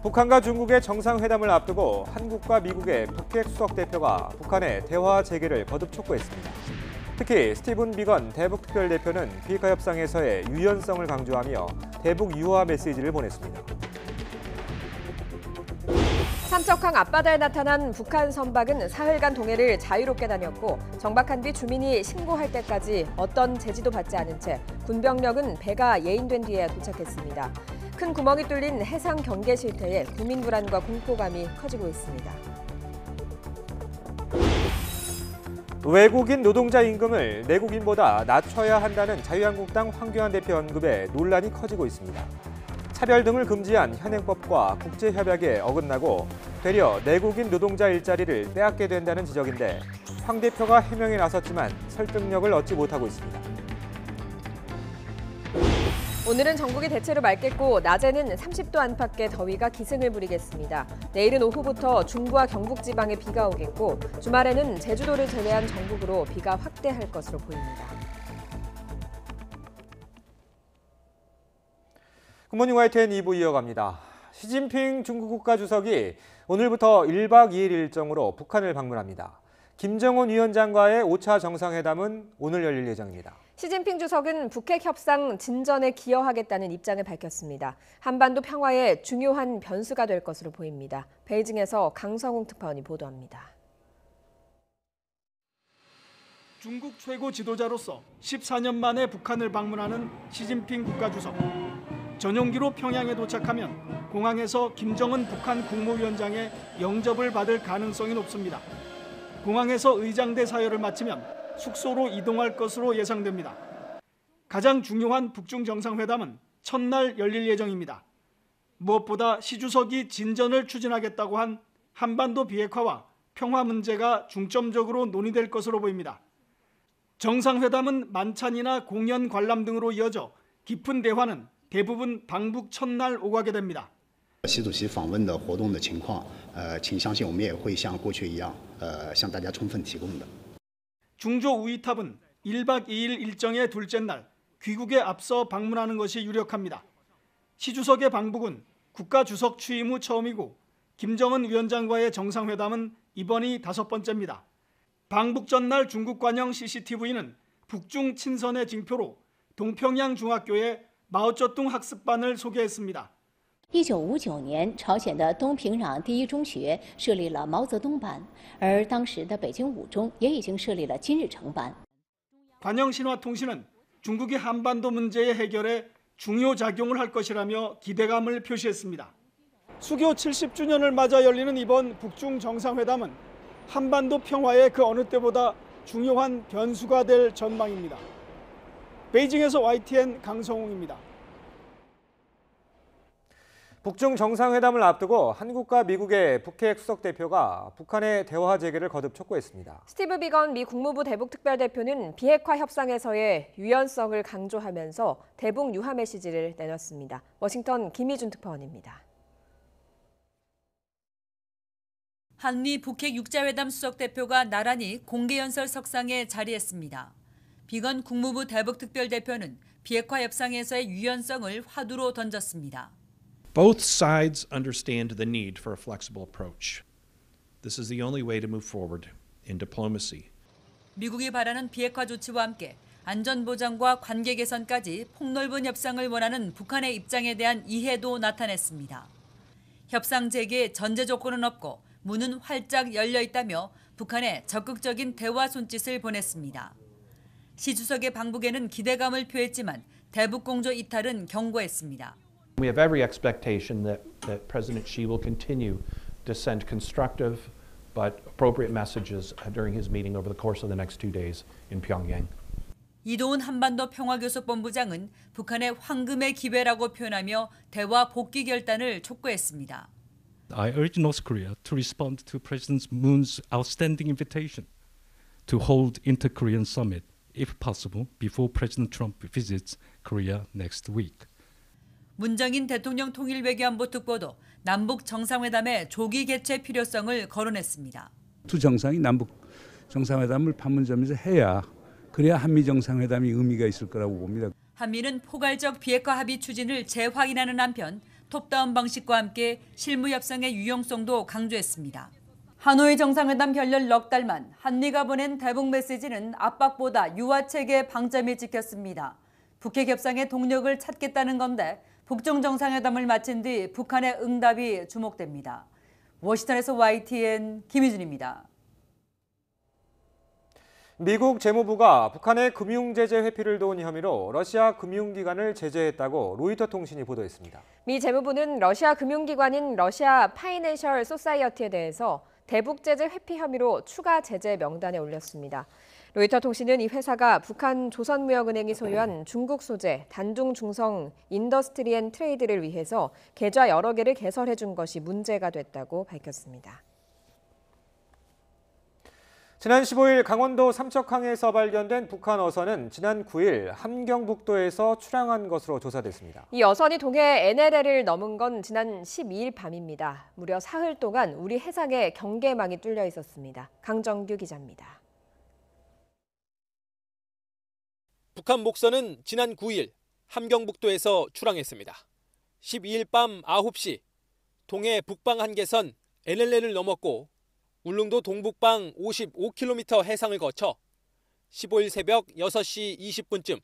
북한과 중국의 정상회담을 앞두고 한국과 미국의 북핵 수석 대표가 북한의 대화 재개를 거듭 촉구했습니다. 특히 스티븐 비건 대북 특별대표는 비핵화 협상에서의 유연성을 강조하며 대북 유화 메시지를 보냈습니다. 삼척항 앞바다에 나타난 북한 선박은 사흘간 동해를 자유롭게 다녔고 정박한 뒤 주민이 신고할 때까지 어떤 제지도 받지 않은 채 군병력은 배가 예인된 뒤에 도착했습니다. 큰 구멍이 뚫린 해상 경계 실태에 국민 불안과 공포감이 커지고 있습니다. 외국인 노동자 임금을 내국인보다 낮춰야 한다는 자유한국당 황교안 대표 언급에 논란이 커지고 있습니다. 차별 등을 금지한 현행법과 국제협약에 어긋나고 되려 내국인 노동자 일자리를 빼앗게 된다는 지적인데 황 대표가 해명에 나섰지만 설득력을 얻지 못하고 있습니다. 오늘은 전국이 대체로 맑겠고 낮에는 30도 안팎의 더위가 기승을 부리겠습니다. 내일은 오후부터 중부와 경북 지방에 비가 오겠고 주말에는 제주도를 제외한 전국으로 비가 확대할 것으로 보입니다. 굿모닝 YTN 2부 이어갑니다. 시진핑 중국 국가주석이 오늘부터 1박 2일 일정으로 북한을 방문합니다. 김정은 위원장과의 5차 정상회담은 오늘 열릴 예정입니다. 시진핑 주석은 북핵 협상 진전에 기여하겠다는 입장을 밝혔습니다. 한반도 평화의 중요한 변수가 될 것으로 보입니다. 베이징에서 강성웅 특파원이 보도합니다. 중국 최고 지도자로서 14년 만에 북한을 방문하는 시진핑 국가주석. 전용기로 평양에 도착하면 공항에서 김정은 북한 국무위원장의 영접을 받을 가능성이 높습니다. 공항에서 의장대 사열을 마치면 숙소로 이동할 것으로 예상됩니다. 가장 중요한 북중 정상회담은 첫날 열릴 예정입니다. 무엇보다 시 주석이 진전을 추진하겠다고 한 한반도 비핵화와 평화 문제가 중점적으로 논의될 것으로 보입니다. 정상회담은 만찬이나 공연 관람 등으로 이어져 깊은 대화는 대부분 방북 첫날 오가게 됩니다. 习主席访问的活动的情况，请相信我们也会像过去一样，向大家充分提供的。 중조 우이탑은 1박 2일 일정의 둘째 날 귀국에 앞서 방문하는 것이 유력합니다. 시 주석의 방북은 국가주석 취임 후 처음이고 김정은 위원장과의 정상회담은 이번이 5번째입니다. 방북 전날 중국 관영 CCTV는 북중 친선의 징표로 동평양 중학교의 마오쩌둥 학습반을 소개했습니다. 1959年，朝鲜的东平壤第一中学设立了毛泽东班，而当时的北京五中也已经设立了金日成班。 관영신화통신은 중국이 한반도 문제의 해결에 중요 작용을 할 것이라며 기대감을 표시했습니다. 수교 70주년을 맞아 열리는 이번 북중 정상회담은 한반도 평화의 그 어느 때보다 중요한 변수가 될 전망입니다. 베이징에서 YTN 강성웅입니다. 북중 정상회담을 앞두고 한국과 미국의 북핵 수석 대표가 북한의 대화 재개를 거듭 촉구했습니다. 스티브 비건 미 국무부 대북 특별대표는 비핵화 협상에서의 유연성을 강조하면서 대북 유화 메시지를 내놨습니다. 워싱턴 김희준 특파원입니다. 한미 북핵 육자회담 수석 대표가 나란히 공개연설 석상에 자리했습니다. 비건 국무부 대북 특별대표는 비핵화 협상에서의 유연성을 화두로 던졌습니다. Both sides understand the need for a flexible approach. This is the only way to move forward in diplomacy. 미국이 바라는 비핵화 조치와 함께 안전보장과 관계 개선까지 폭넓은 협상을 원하는 북한의 입장에 대한 이해도 나타냈습니다. 협상 재개에 전제 조건은 없고 문은 활짝 열려 있다며 북한에 적극적인 대화 손짓을 보냈습니다. 시 주석의 방북에는 기대감을 표했지만 대북 공조 이탈은 경고했습니다. We have every expectation that President Xi will continue to send constructive but appropriate messages during his meeting over the course of the next 2 days in Pyongyang. 이도훈 한반도 평화교섭본부장은 북한의 황금의 기회라고 표현하며 대화 복귀 결단을 촉구했습니다. I urge North Korea to respond to President Moon's outstanding invitation to hold inter-Korean summit, if possible, before President Trump visits Korea next week. 문정인 대통령 통일외교안보 특보도 남북 정상회담의 조기 개최 필요성을 거론했습니다. 두 정상이 남북 정상회담을 판문점에서 해야 그래야 한미 정상회담이 의미가 있을 거라고 봅니다. 한미는 포괄적 비핵화 합의 추진을 재확인하는 한편 톱다운 방식과 함께 실무 협상의 유용성도 강조했습니다. 하노이 정상회담 결렬 넉 달만 한미가 보낸 대북 메시지는 압박보다 유화 체계의 방점이 찍혔습니다. 북핵 협상의 동력을 찾겠다는 건데 북중 정상회담을 마친 뒤 북한의 응답이 주목됩니다. 워싱턴에서 YTN 김희준입니다. 미국 재무부가 북한의 금융제재 회피를 도운 혐의로 러시아 금융기관을 제재했다고 로이터 통신이 보도했습니다. 미 재무부는 러시아 금융기관인 러시아 파이낸셜 소사이어티에 대해서 대북 제재 회피 혐의로 추가 제재 명단에 올렸습니다. 로이터 통신은 이 회사가 북한 조선무역은행이 소유한 중국 소재 단둥 중성 인더스트리 앤 트레이드를 위해서 계좌 여러 개를 개설해 준 것이 문제가 됐다고 밝혔습니다. 지난 15일 강원도 삼척항에서 발견된 북한 어선은 지난 9일 함경북도에서 출항한 것으로 조사됐습니다. 이 어선이 동해 NLL을 넘은 건 지난 12일 밤입니다. 무려 사흘 동안 우리 해상에 경계망이 뚫려 있었습니다. 강정규 기자입니다. 북한 목선은 지난 9일 함경북도에서 출항했습니다. 12일 밤 9시 동해 북방 한계선 NLL을 넘었고 울릉도 동북방 55km 해상을 거쳐 15일 새벽 6시 20분쯤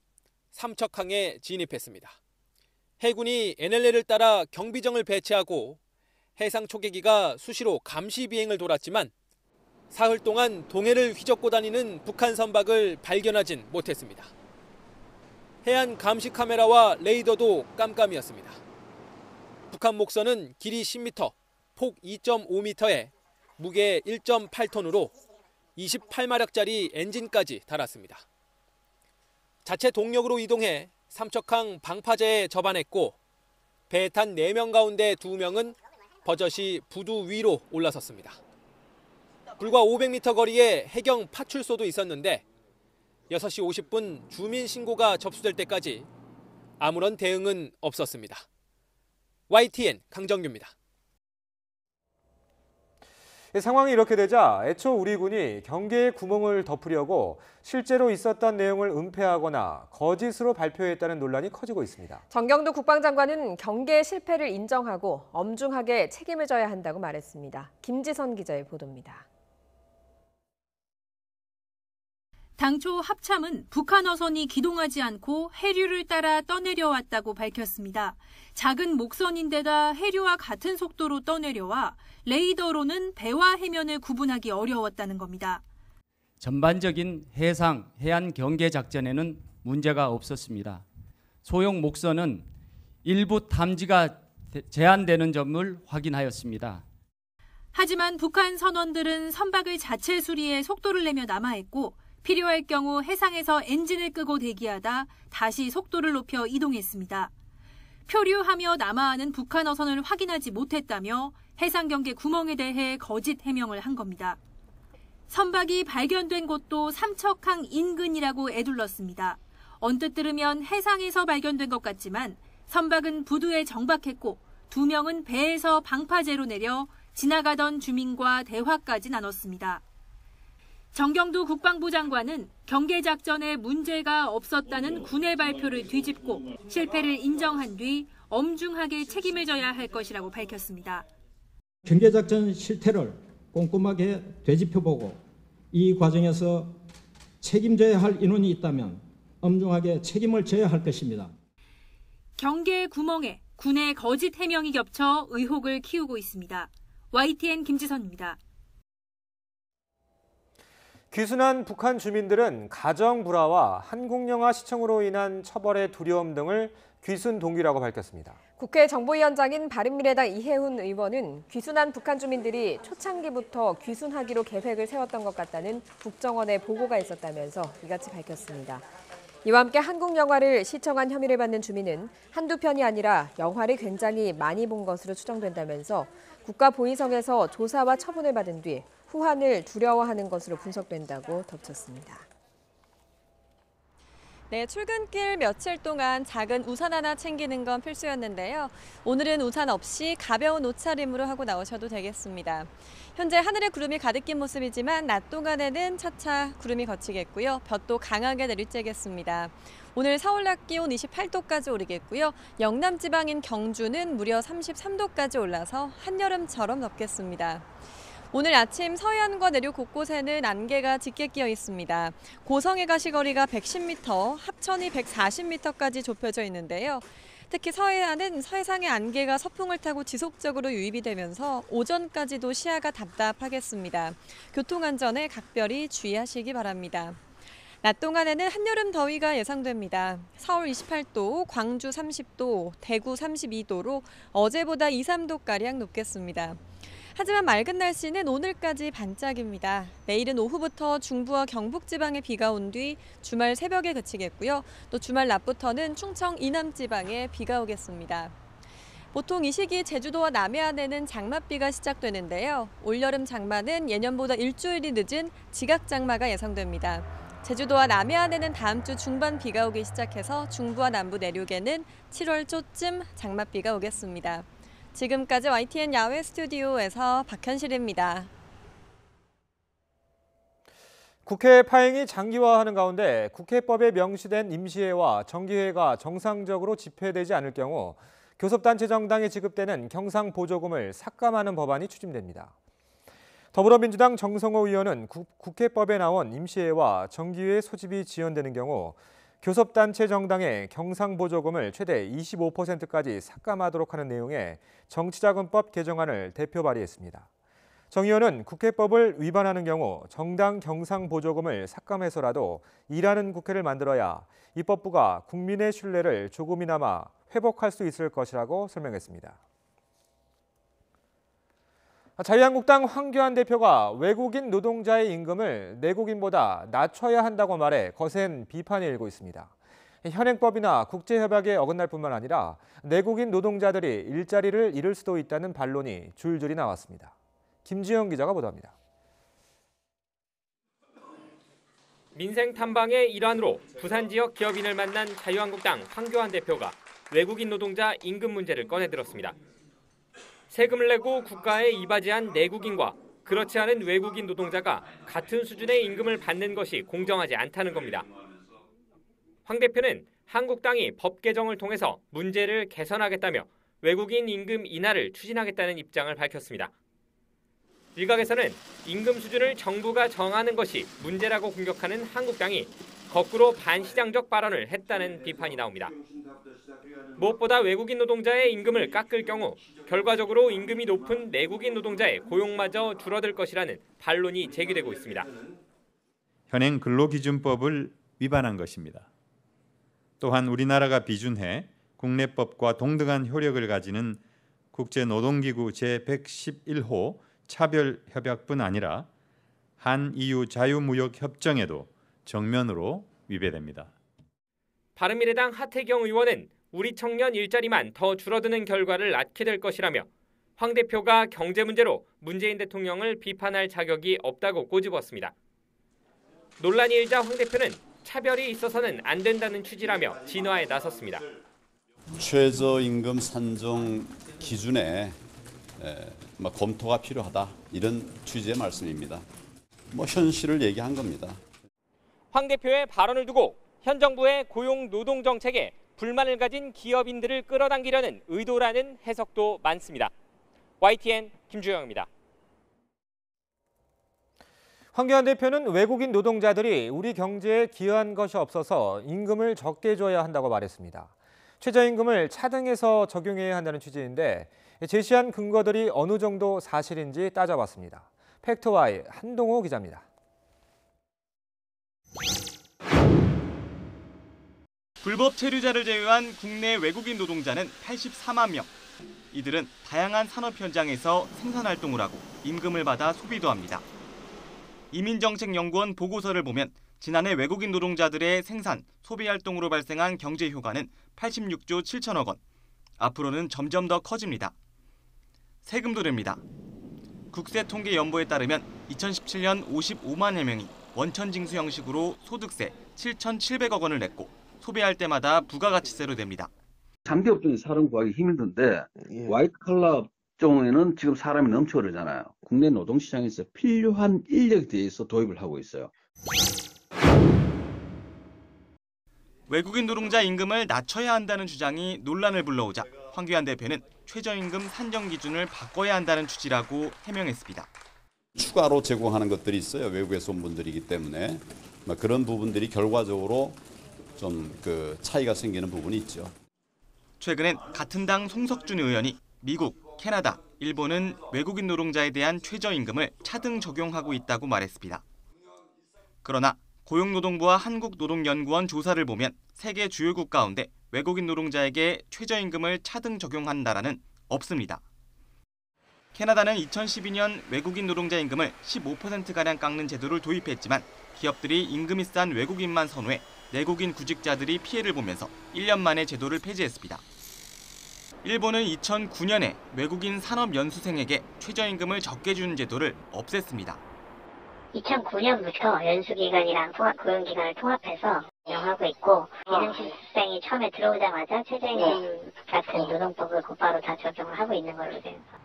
삼척항에 진입했습니다. 해군이 NLL을 따라 경비정을 배치하고 해상 초계기가 수시로 감시 비행을 돌았지만 사흘 동안 동해를 휘젓고 다니는 북한 선박을 발견하진 못했습니다. 해안 감시 카메라와 레이더도 깜깜이었습니다. 북한 목선은 길이 10m, 폭 2.5m에 무게 1.8톤으로 28마력짜리 엔진까지 달았습니다. 자체 동력으로 이동해 삼척항 방파제에 접안했고 배에 탄 4명 가운데 2명은 버젓이 부두 위로 올라섰습니다. 불과 500m 거리에 해경 파출소도 있었는데 6시 50분 주민 신고가 접수될 때까지 아무런 대응은 없었습니다. YTN 강정규입니다. 상황이 이렇게 되자 애초 우리 군이 경계에 구멍을 덮으려고 실제로 있었던 내용을 은폐하거나 거짓으로 발표했다는 논란이 커지고 있습니다. 정경도 국방장관은 경계 실패를 인정하고 엄중하게 책임을 져야 한다고 말했습니다. 김지선 기자의 보도입니다. 당초 합참은 북한 어선이 기동하지 않고 해류를 따라 떠내려왔다고 밝혔습니다. 작은 목선인데다 해류와 같은 속도로 떠내려와 레이더로는 배와 해면을 구분하기 어려웠다는 겁니다. 전반적인 해안 경계 작전에는 문제가 없었습니다. 소형 목선은 일부 탐지가 제한되는 점을 확인하였습니다. 하지만 북한 선원들은 선박을 자체 수리해 속도를 내며 남아있고 필요할 경우 해상에서 엔진을 끄고 대기하다 다시 속도를 높여 이동했습니다. 표류하며 남하하는 북한 어선을 확인하지 못했다며 해상 경계 구멍에 대해 거짓 해명을 한 겁니다. 선박이 발견된 곳도 삼척항 인근이라고 애둘렀습니다. 언뜻 들으면 해상에서 발견된 것 같지만 선박은 부두에 정박했고 2명은 배에서 방파제로 내려 지나가던 주민과 대화까지 나눴습니다. 정경두 국방부 장관은 경계작전에 문제가 없었다는 군의 발표를 뒤집고 실패를 인정한 뒤 엄중하게 책임을 져야 할 것이라고 밝혔습니다. 경계작전 실태를 꼼꼼하게 되짚어보고 이 과정에서 책임져야 할 인원이 있다면 엄중하게 책임을 져야 할 것입니다. 경계 구멍에 군의 거짓 해명이 겹쳐 의혹을 키우고 있습니다. YTN 김지선입니다. 귀순한 북한 주민들은 가정 불화와 한국 영화 시청으로 인한 처벌의 두려움 등을 귀순 동기라고 밝혔습니다. 국회 정보위원장인 바른미래당 이해훈 의원은 귀순한 북한 주민들이 초창기부터 귀순하기로 계획을 세웠던 것 같다는 국정원의 보고가 있었다면서 이같이 밝혔습니다. 이와 함께 한국 영화를 시청한 혐의를 받는 주민은 한두 편이 아니라 영화를 굉장히 많이 본 것으로 추정된다면서 국가보위성에서 조사와 처분을 받은 뒤 후환을 두려워하는 것으로 분석된다고 덧쳤습니다. 네, 출근길 며칠 동안 작은 우산 하나 챙기는 건 필수였는데요. 오늘은 우산 없이 가벼운 옷차림으로 하고 나오셔도 되겠습니다. 현재 하늘에 구름이 가득 낀 모습이지만 낮 동안에는 차차 구름이 걷히겠고요. 볕도 강하게 내리쬐겠습니다. 오늘 서울 낮 기온 28도까지 오르겠고요. 영남 지방인 경주는 무려 33도까지 올라서 한여름처럼 덥겠습니다. 오늘 아침 서해안과 내륙 곳곳에는 안개가 짙게 끼어 있습니다. 고성의 가시거리가 110m, 합천이 140m까지 좁혀져 있는데요. 특히 서해안은 서해상의 안개가 서풍을 타고 지속적으로 유입이 되면서 오전까지도 시야가 답답하겠습니다. 교통안전에 각별히 주의하시기 바랍니다. 낮 동안에는 한여름 더위가 예상됩니다. 서울 28도, 광주 30도, 대구 32도로 어제보다 2, 3도가량 높겠습니다. 하지만 맑은 날씨는 오늘까지 반짝입니다. 내일은 오후부터 중부와 경북 지방에 비가 온 뒤 주말 새벽에 그치겠고요. 또 주말 낮부터는 충청 이남 지방에 비가 오겠습니다. 보통 이 시기 제주도와 남해안에는 장맛비가 시작되는데요. 올여름 장마는 예년보다 일주일이 늦은 지각장마가 예상됩니다. 제주도와 남해안에는 다음 주 중반 비가 오기 시작해서 중부와 남부 내륙에는 7월 초쯤 장맛비가 오겠습니다. 지금까지 YTN 야외 스튜디오에서 박현실입니다. 국회 파행이 장기화하는 가운데 국회법에 명시된 임시회와 정기회가 정상적으로 집회되지 않을 경우 교섭단체 정당에 지급되는 경상보조금을 삭감하는 법안이 추진됩니다. 더불어민주당 정성호 의원은 국회법에 나온 임시회와 정기회 소집이 지연되는 경우 교섭단체 정당의 경상보조금을 최대 25%까지 삭감하도록 하는 내용의 정치자금법 개정안을 대표 발의했습니다. 정 의원은 국회법을 위반하는 경우 정당 경상보조금을 삭감해서라도 일하는 국회를 만들어야 입법부가 국민의 신뢰를 조금이나마 회복할 수 있을 것이라고 설명했습니다. 자유한국당 황교안 대표가 외국인 노동자의 임금을 내국인보다 낮춰야 한다고 말해 거센 비판이 일고 있습니다. 현행법이나 국제협약에 어긋날 뿐만 아니라 내국인 노동자들이 일자리를 잃을 수도 있다는 반론이 줄줄이 나왔습니다. 김지영 기자가 보도합니다. 민생 탐방의 일환으로 부산 지역 기업인을 만난 자유한국당 황교안 대표가 외국인 노동자 임금 문제를 꺼내들었습니다. 세금을 내고 국가에 이바지한 내국인과 그렇지 않은 외국인 노동자가 같은 수준의 임금을 받는 것이 공정하지 않다는 겁니다. 황 대표는 한국당이 법 개정을 통해서 문제를 개선하겠다며 외국인 임금 인하를 추진하겠다는 입장을 밝혔습니다. 일각에서는 임금 수준을 정부가 정하는 것이 문제라고 공격하는 한국당이 거꾸로 반시장적 발언을 했다는 비판이 나옵니다. 무엇보다 외국인 노동자의 임금을 깎을 경우 결과적으로 임금이 높은 내국인 노동자의 고용마저 줄어들 것이라는 반론이 제기되고 있습니다. 현행 근로기준법을 위반한 것입니다. 또한 우리나라가 비준해 국내법과 동등한 효력을 가지는 국제노동기구 제111호 차별협약뿐 아니라 한EU 자유무역협정에도 정면으로 위배됩니다. 바른미래당 하태경 의원은 우리 청년 일자리만 더 줄어드는 결과를 낳게 될 것이라며 황 대표가 경제 문제로 문재인 대통령을 비판할 자격이 없다고 꼬집었습니다. 논란이 일자 황 대표는 차별이 있어서는 안 된다는 취지라며 진화에 나섰습니다. 최저임금 산정 기준에 검토가 필요하다 이런 취지의 말씀입니다. 현실을 얘기한 겁니다. 황 대표의 발언을 두고 현 정부의 고용 노동 정책에 불만을 가진 기업인들을 끌어당기려는 의도라는 해석도 많습니다. YTN 김주영입니다. 황교안 대표는 외국인 노동자들이 우리 경제에 기여한 것이 없어서 임금을 적게 줘야 한다고 말했습니다. 최저임금을 차등해서 적용해야 한다는 취지인데 제시한 근거들이 어느 정도 사실인지 따져봤습니다. 팩트와이 한동호 기자입니다. 불법 체류자를 제외한 국내 외국인 노동자는 84만 명. 이들은 다양한 산업 현장에서 생산활동을 하고 임금을 받아 소비도 합니다. 이민정책연구원 보고서를 보면 지난해 외국인 노동자들의 생산, 소비 활동으로 발생한 경제 효과는 86조 7천억 원. 앞으로는 점점 더 커집니다. 세금도 됩니다. 국세통계연보에 따르면 2017년 55만여 명이 원천징수 형식으로 소득세 7,700억 원을 냈고 소비할 때마다 부가가치세로 냅니다. 3대 업종이 사람 구하기 힘들던데 화이트 칼라 업종에는 지금 사람이 넘쳐 그러잖아요. 국내 노동시장에서 필요한 인력에 대해서 도입을 하고 있어요. 외국인 노동자 임금을 낮춰야 한다는 주장이 논란을 불러오자 황교안 대표는 최저임금 산정 기준을 바꿔야 한다는 취지라고 해명했습니다. 추가로 제공하는 것들이 있어요. 외국에서 온 분들이기 때문에 그런 부분들이 결과적으로 좀 차이가 생기는 부분이 있죠. 최근엔 같은 당 송석준 의원이 미국, 캐나다, 일본은 외국인 노동자에 대한 최저임금을 차등 적용하고 있다고 말했습니다. 그러나 고용노동부와 한국노동연구원 조사를 보면 세계 주요국 가운데 외국인 노동자에게 최저임금을 차등 적용한 나라는 없습니다. 캐나다는 2012년 외국인 노동자 임금을 15%가량 깎는 제도를 도입했지만 기업들이 임금이 싼 외국인만 선호해 내국인 구직자들이 피해를 보면서 1년 만에 제도를 폐지했습니다. 일본은 2009년에 외국인 산업연수생에게 최저임금을 적게 주는 제도를 없앴습니다. 2009년부터 연수기간이랑 고용기간을 통합해서 운영하고 있고 기능실습생이 처음에 들어오자마자 최저임금 같은 노동법을 곧바로 다 적용을 하고 있는 걸로 됩니다.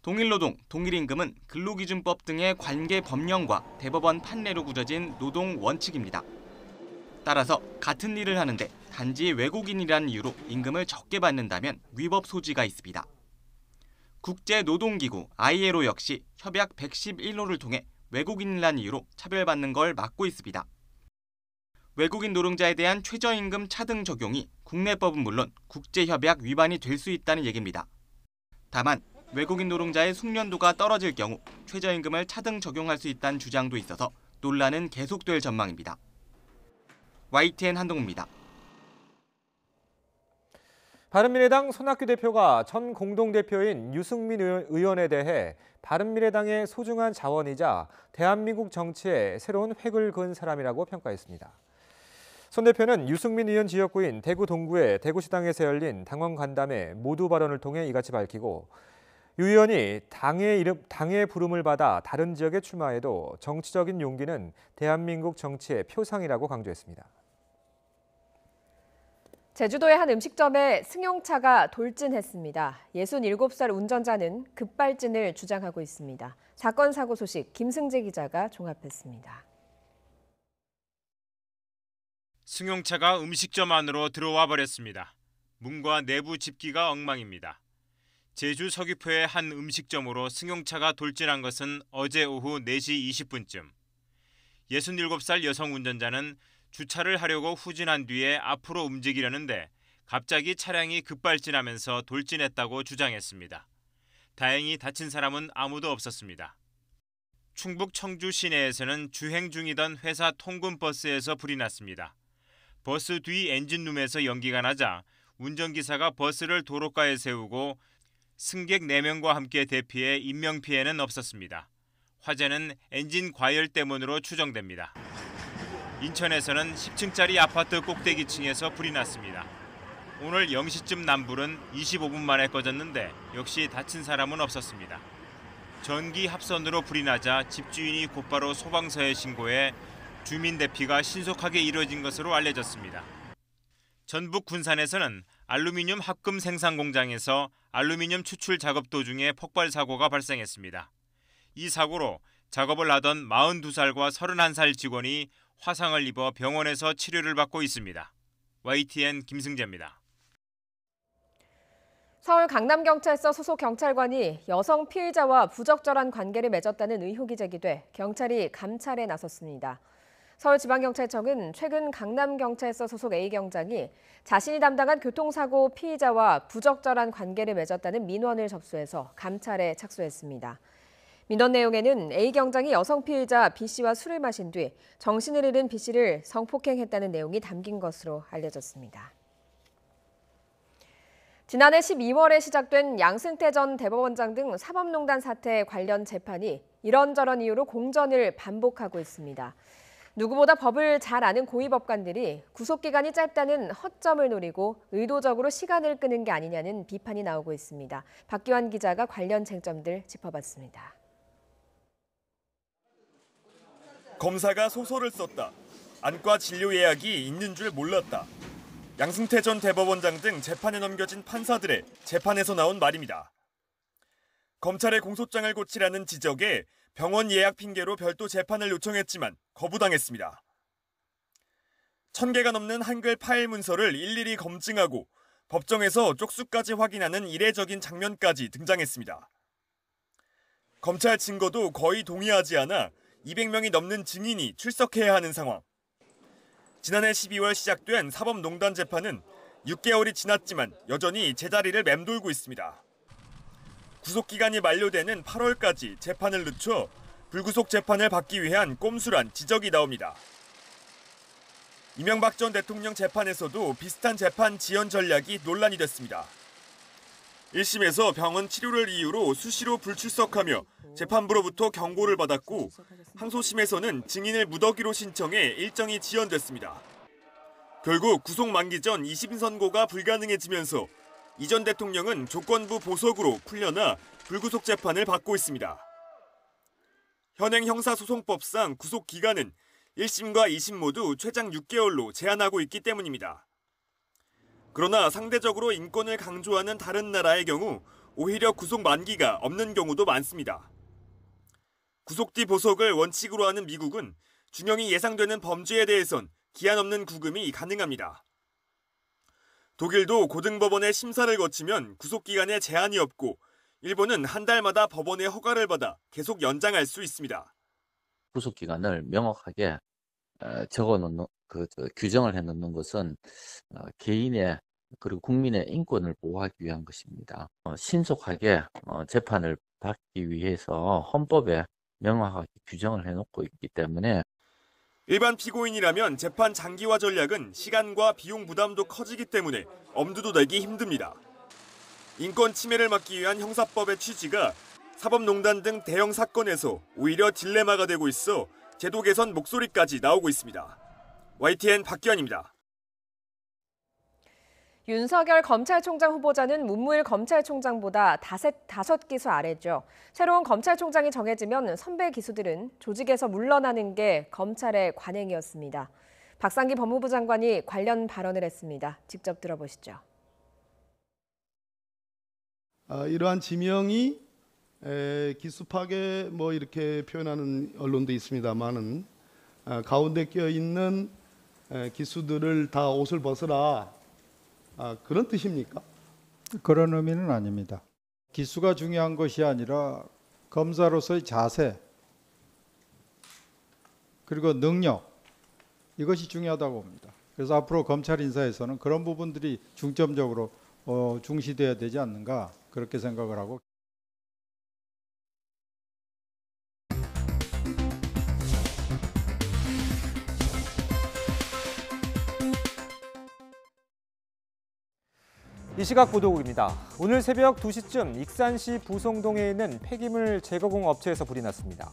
동일노동, 동일임금은 근로기준법 등의 관계 법령과 대법원 판례로 굳어진 노동 원칙입니다. 따라서 같은 일을 하는데 단지 외국인이라는 이유로 임금을 적게 받는다면 위법 소지가 있습니다. 국제노동기구 ILO 역시 협약 111호를 통해 외국인이라는 이유로 차별받는 걸 막고 있습니다. 외국인 노동자에 대한 최저임금 차등 적용이 국내법은 물론 국제협약 위반이 될 수 있다는 얘기입니다. 다만 외국인 노동자의 숙련도가 떨어질 경우 최저임금을 차등 적용할 수 있다는 주장도 있어서 논란은 계속될 전망입니다. YTN 한동우입니다. 바른미래당 손학규 대표가 전 공동대표인 유승민 의원에 대해 바른미래당의 소중한 자원이자 대한민국 정치에 새로운 획을 그은 사람이라고 평가했습니다. 손 대표는 유승민 의원 지역구인 대구 동구의 대구시당에서 열린 당원 간담회 모두 발언을 통해 이같이 밝히고 유 의원이 당의 부름을 받아 다른 지역에 출마해도 정치적인 용기는 대한민국 정치의 표상이라고 강조했습니다. 제주도의 한 음식점에 승용차가 돌진했습니다. 67살 운전자는 급발진을 주장하고 있습니다. 사건 사고 소식 김승재 기자가 종합했습니다. 승용차가 음식점 안으로 들어와 버렸습니다. 문과 내부 집기가 엉망입니다. 제주 서귀포의 한 음식점으로 승용차가 돌진한 것은 어제 오후 4시 20분쯤. 67살 여성 운전자는 주차를 하려고 후진한 뒤에 앞으로 움직이려는데 갑자기 차량이 급발진하면서 돌진했다고 주장했습니다. 다행히 다친 사람은 아무도 없었습니다. 충북 청주 시내에서는 주행 중이던 회사 통근버스에서 불이 났습니다. 버스 뒤 엔진룸에서 연기가 나자 운전기사가 버스를 도로가에 세우고 승객 4명과 함께 대피해 인명피해는 없었습니다. 화재는 엔진 과열 때문으로 추정됩니다. 인천에서는 10층짜리 아파트 꼭대기층에서 불이 났습니다. 오늘 0시쯤 난 불은 25분 만에 꺼졌는데 역시 다친 사람은 없었습니다. 전기 합선으로 불이 나자 집주인이 곧바로 소방서에 신고해 주민 대피가 신속하게 이루어진 것으로 알려졌습니다. 전북 군산에서는 알루미늄 합금 생산 공장에서 알루미늄 추출 작업 도중에 폭발 사고가 발생했습니다. 이 사고로 작업을 하던 42살과 31살 직원이 화상을 입어 병원에서 치료를 받고 있습니다. YTN 김승재입니다. 서울 강남경찰서 소속 경찰관이 여성 피의자와 부적절한 관계를 맺었다는 의혹이 제기돼 경찰이 감찰에 나섰습니다. 서울지방경찰청은 최근 강남경찰서 소속 A경장이 자신이 담당한 교통사고 피의자와 부적절한 관계를 맺었다는 민원을 접수해서 감찰에 착수했습니다. 민원 내용에는 A경장이 여성 피의자 B씨와 술을 마신 뒤 정신을 잃은 B씨를 성폭행했다는 내용이 담긴 것으로 알려졌습니다. 지난해 12월에 시작된 양승태 전 대법원장 등 사법농단 사태 관련 재판이 이런저런 이유로 공전을 반복하고 있습니다. 누구보다 법을 잘 아는 고위법관들이 구속기간이 짧다는 허점을 노리고 의도적으로 시간을 끄는 게 아니냐는 비판이 나오고 있습니다. 박기환 기자가 관련 쟁점들 짚어봤습니다. 검사가 소설을 썼다. 안과 진료 예약이 있는 줄 몰랐다. 양승태 전 대법원장 등 재판에 넘겨진 판사들의 재판에서 나온 말입니다. 검찰의 공소장을 고치라는 지적에 병원 예약 핑계로 별도 재판을 요청했지만 거부당했습니다. 1000개가 넘는 한글 파일 문서를 일일이 검증하고 법정에서 쪽수까지 확인하는 이례적인 장면까지 등장했습니다. 검찰 증거도 거의 동의하지 않아 200명이 넘는 증인이 출석해야 하는 상황. 지난해 12월 시작된 사법농단 재판은 6개월이 지났지만 여전히 제자리를 맴돌고 있습니다. 구속기간이 만료되는 8월까지 재판을 늦춰 불구속 재판을 받기 위한 꼼수란 지적이 나옵니다. 이명박 전 대통령 재판에서도 비슷한 재판 지연 전략이 논란이 됐습니다. 1심에서 병원 치료를 이유로 수시로 불출석하며 재판부로부터 경고를 받았고 항소심에서는 증인을 무더기로 신청해 일정이 지연됐습니다. 결국 구속 만기 전 2심 선고가 불가능해지면서 이 전 대통령은 조건부 보석으로 풀려나 불구속 재판을 받고 있습니다. 현행 형사소송법상 구속 기간은 1심과 2심 모두 최장 6개월로 제한하고 있기 때문입니다. 그러나 상대적으로 인권을 강조하는 다른 나라의 경우 오히려 구속 만기가 없는 경우도 많습니다. 구속 뒤 보석을 원칙으로 하는 미국은 중형이 예상되는 범죄에 대해선 기한 없는 구금이 가능합니다. 독일도 고등법원의 심사를 거치면 구속기간에 제한이 없고 일본은 한 달마다 법원의 허가를 받아 계속 연장할 수 있습니다. 구속기간을 명확하게 적어놓는 규정을 해놓는 것은 개인의 그리고 국민의 인권을 보호하기 위한 것입니다. 신속하게 재판을 받기 위해서 헌법에 명확하게 규정을 해놓고 있기 때문에 일반 피고인이라면 재판 장기화 전략은 시간과 비용 부담도 커지기 때문에 엄두도 내기 힘듭니다. 인권 침해를 막기 위한 형사법의 취지가 사법농단 등 대형 사건에서 오히려 딜레마가 되고 있어 제도 개선 목소리까지 나오고 있습니다. YTN 박기환입니다. 윤석열 검찰총장 후보자는 문무일 검찰총장보다 5기수 아래죠. 새로운 검찰총장이 정해지면 선배 기수들은 조직에서 물러나는 게 검찰의 관행이었습니다. 박상기 법무부 장관이 관련 발언을 했습니다. 직접 들어보시죠. 이러한 지명이 기수 파괴 이렇게 표현하는 언론도 있습니다만은 가운데 껴 있는 기수들을 다 옷을 벗어라. 그런 뜻입니까? 그런 의미는 아닙니다. 기수가 중요한 것이 아니라 검사로서의 자세 그리고 능력 이것이 중요하다고 봅니다. 그래서 앞으로 검찰 인사에서는 그런 부분들이 중점적으로 중시돼야 되지 않는가 그렇게 생각을 하고 이 시각 보도국입니다. 오늘 새벽 2시쯤 익산시 부송동에 있는 폐기물 제거공 업체에서 불이 났습니다.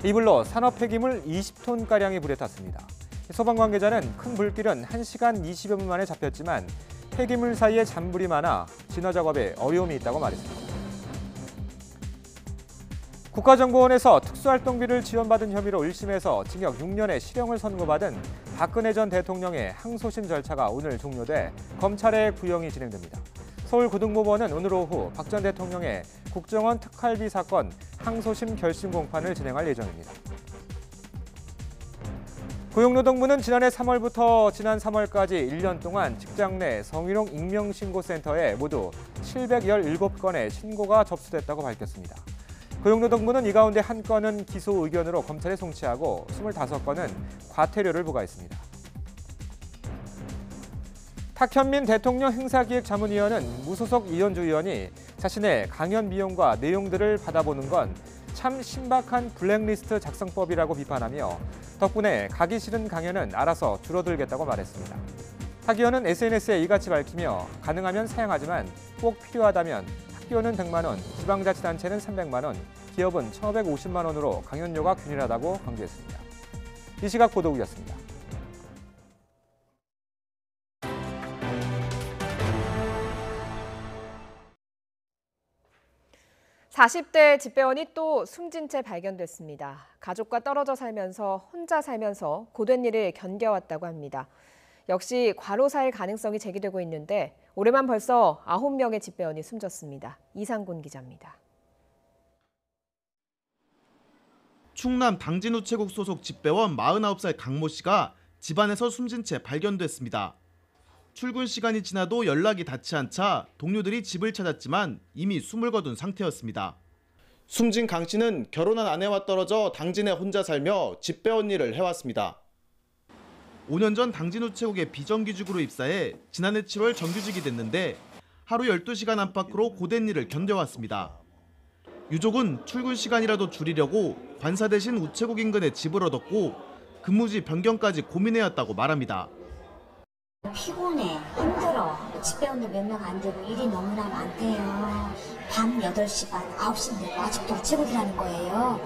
이불로 산업 폐기물 20톤가량이 불에 탔습니다. 소방 관계자는 큰 불길은 1시간 20여 분 만에 잡혔지만 폐기물 사이에 잔불이 많아 진화 작업에 어려움이 있다고 말했습니다. 국가정보원에서 특수활동비를 지원받은 혐의로 1심에서 징역 6년의 실형을 선고받은 박근혜 전 대통령의 항소심 절차가 오늘 종료돼 검찰의 구형이 진행됩니다. 서울고등법원은 오늘 오후 박 전 대통령의 국정원 특활비 사건 항소심 결심 공판을 진행할 예정입니다. 고용노동부는 지난해 3월부터 지난 3월까지 1년 동안 직장 내 성희롱 익명신고센터에 모두 717건의 신고가 접수됐다고 밝혔습니다. 고용노동부는 이 가운데 1건은 기소 의견으로 검찰에 송치하고 25건은 과태료를 부과했습니다. 탁현민 대통령 행사기획자문위원은 무소속 이현주 의원이 자신의 강연 비용과 내용들을 받아보는 건 참 신박한 블랙리스트 작성법이라고 비판하며 덕분에 가기 싫은 강연은 알아서 줄어들겠다고 말했습니다. 탁 의원은 SNS에 이같이 밝히며 가능하면 사양하지만 꼭 필요하다면 학교는 100만 원, 지방자치단체는 300만 원, 기업은 1,550만 원으로 강연료가 균일하다고 강조했습니다. 이 시각 보도국이었습니다. 40대 집배원이 또 숨진 채 발견됐습니다. 가족과 떨어져 살면서 혼자 살면서 고된 일을 견뎌왔다고 합니다. 역시 과로사일 가능성이 제기되고 있는데 올해만 벌써 9명의 집배원이 숨졌습니다. 이상곤 기자입니다. 충남 당진우체국 소속 집배원 49살 강모 씨가 집안에서 숨진 채 발견됐습니다. 출근 시간이 지나도 연락이 닿지 않자 동료들이 집을 찾았지만 이미 숨을 거둔 상태였습니다. 숨진 강 씨는 결혼한 아내와 떨어져 당진에 혼자 살며 집배원 일을 해왔습니다. 5년 전 당진우체국에 비정규직으로 입사해 지난해 7월 정규직이 됐는데 하루 12시간 안팎으로 고된 일을 견뎌왔습니다. 유족은 출근 시간이라도 줄이려고 관사 대신 우체국 인근에 집을 얻었고 근무지 변경까지 고민해왔다고 말합니다. 피곤해, 힘들어. 집배원도 몇 명 안 되고 일이 너무나 많대요. 밤 8시 반, 9시인데 아직도 우체국이라는 거예요.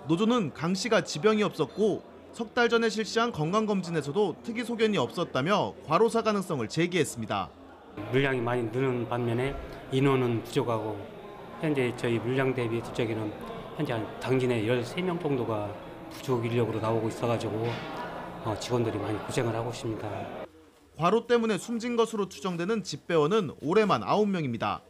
노조는 강 씨가 지병이 없었고 석 달 전에 실시한 건강검진에서도 특이 소견이 없었다며 과로사 가능성을 제기했습니다. 물량이 많이 느는 반면에 인원은 부족하고 현재 저희 물량 대비 부족에는 현재 당진에 13명 정도가 부족 인력으로 나오고 있어가지고 직원들이 많이 고생을 하고 있습니다. 과로 때문에 숨진 것으로 추정되는 집배원은 올해만 9명입니다.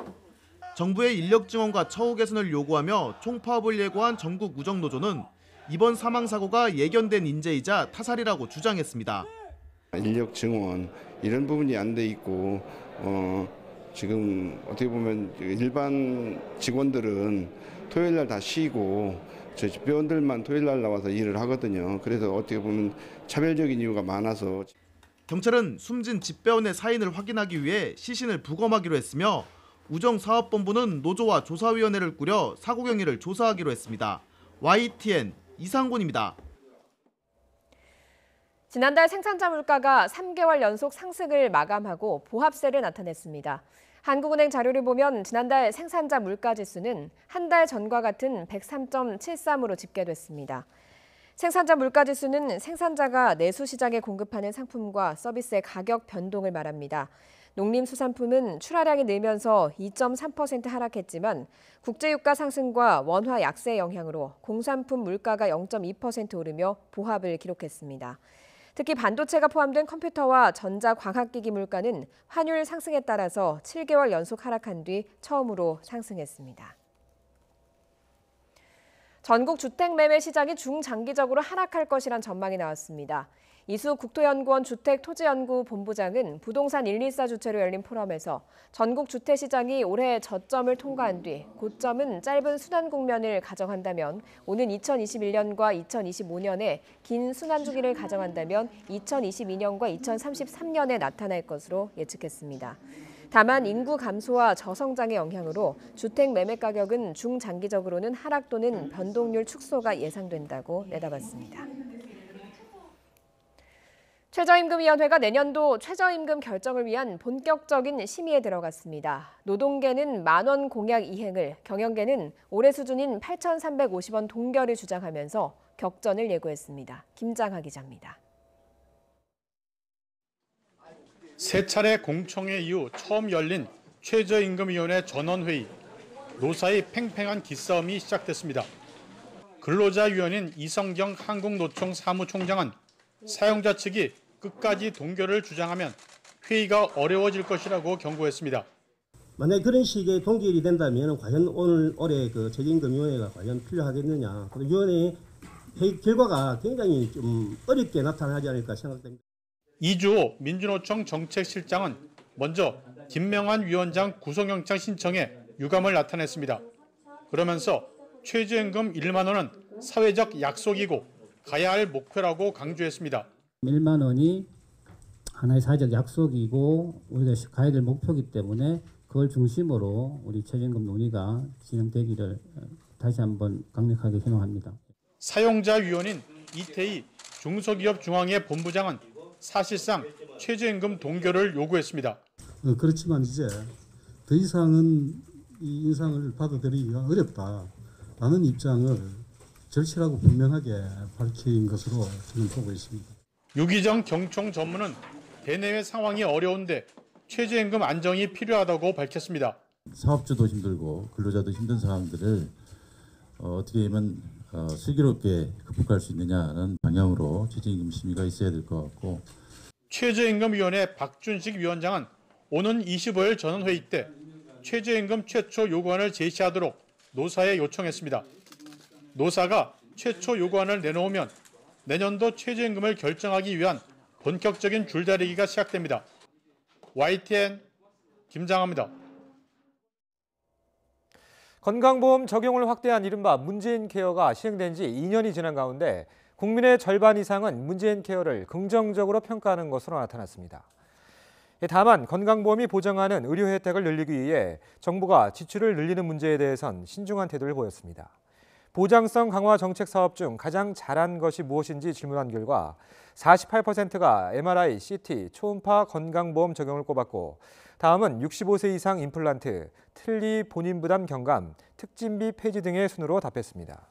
정부의 인력 증원과 처우 개선을 요구하며 총파업을 예고한 전국 우정노조는 이번 사망 사고가 예견된 인재이자 타살이라고 주장했습니다. 인력 증원 이런 부분이 안 돼 있고 지금 어떻게 보면 일반 직원들은 토요일 날 다 쉬고 저 집배원들만 토요일 날 나와서 일을 하거든요. 그래서 어떻게 보면 차별적인 이유가 많아서 경찰은 숨진 집배원의 사인을 확인하기 위해 시신을 부검하기로 했으며 우정사업본부는 노조와 조사위원회를 꾸려 사고 경위를 조사하기로 했습니다. YTN 이상곤입니다. 지난달 생산자 물가가 3개월 연속 상승을 마감하고 보합세를 나타냈습니다. 한국은행 자료를 보면 지난달 생산자 물가 지수는 한 달 전과 같은 103.73으로 집계됐습니다. 생산자 물가 지수는 생산자가 내수 시장에 공급하는 상품과 서비스의 가격 변동을 말합니다. 농림수산품은 출하량이 늘면서 2.3% 하락했지만 국제유가 상승과 원화 약세 영향으로 공산품 물가가 0.2% 오르며 보합을 기록했습니다. 특히 반도체가 포함된 컴퓨터와 전자광학기기 물가는 환율 상승에 따라서 7개월 연속 하락한 뒤 처음으로 상승했습니다. 전국 주택 매매 시장이 중장기적으로 하락할 것이란 전망이 나왔습니다. 이수 국토연구원 주택토지연구본부장은 부동산 124 주최로 열린 포럼에서 전국 주택 시장이 올해 저점을 통과한 뒤 고점은 짧은 순환 국면을 가정한다면 오는 2021년과 2025년에 긴 순환 주기를 가정한다면 2022년과 2033년에 나타날 것으로 예측했습니다. 다만 인구 감소와 저성장의 영향으로 주택 매매 가격은 중장기적으로는 하락 또는 변동률 축소가 예상된다고 내다봤습니다. 최저임금위원회가 내년도 최저임금 결정을 위한 본격적인 심의에 들어갔습니다. 노동계는 10,000원 공약 이행을, 경영계는 올해 수준인 8,350원 동결을 주장하면서 격전을 예고했습니다. 김장하 기자입니다. 세 차례 공청회 이후 처음 열린 최저임금위원회 전원회의. 노사의 팽팽한 기싸움이 시작됐습니다. 근로자위원인 이성경 한국노총 사무총장은 사용자 측이 끝까지 동결을 주장하면 회의가 어려워질 것이라고 경고했습니다. 만약 그런 식의 동결이 된다면 과연 올해 그 최저임금위원회가 과연 필요하겠느냐. 위원회 회의 결과가 굉장히 좀 어렵게 나타나지 않을까 생각됩니다. 이주호 민주노총 정책실장은 먼저 김명환 위원장 구속영장 신청에 유감을 나타냈습니다. 그러면서 최저임금 1만 원은 사회적 약속이고 가야 할 목표라고 강조했습니다. 1만 원이 하나의 사회적 약속이고 우리가 가야 될 목표이기 때문에 그걸 중심으로 우리 최저임금 논의가 진행되기를 다시 한번 강력하게 희망합니다. 사용자위원인 이태희 중소기업중앙회 본부장은 사실상 최저임금 동결을 요구했습니다. 그렇지만 이제 더 이상은 이 인상을 받아들이기가 어렵다라는 입장을 절실하고 분명하게 밝힌 것으로 저는 보고 있습니다. 유기정 경총 전무는 대내외 상황이 어려운데 최저임금 안정이 필요하다고 밝혔습니다. 사업주도 힘들고 근로자도 힘든 상황들을 어떻게 하면 슬기롭게 극복할 수 있느냐는 방향으로 최저임금 심의가 있어야 될 것 같고. 최저임금위원회 박준식 위원장은 오는 25일 전원회의 때 최저임금 최초 요구안을 제시하도록 노사에 요청했습니다. 노사가 최초 요구안을 내놓으면 내년도 최저임금을 결정하기 위한 본격적인 줄다리기가 시작됩니다. YTN 김장합니다. 건강보험 적용을 확대한 이른바 문재인 케어가 시행된 지 2년이 지난 가운데 국민의 절반 이상은 문재인 케어를 긍정적으로 평가하는 것으로 나타났습니다. 다만 건강보험이 보장하는 의료 혜택을 늘리기 위해 정부가 지출을 늘리는 문제에 대해선 신중한 태도를 보였습니다. 보장성 강화 정책 사업 중 가장 잘한 것이 무엇인지 질문한 결과 48%가 MRI, CT, 초음파 건강보험 적용을 꼽았고 다음은 65세 이상 임플란트, 틀니 본인 부담 경감, 특진비 폐지 등의 순으로 답했습니다.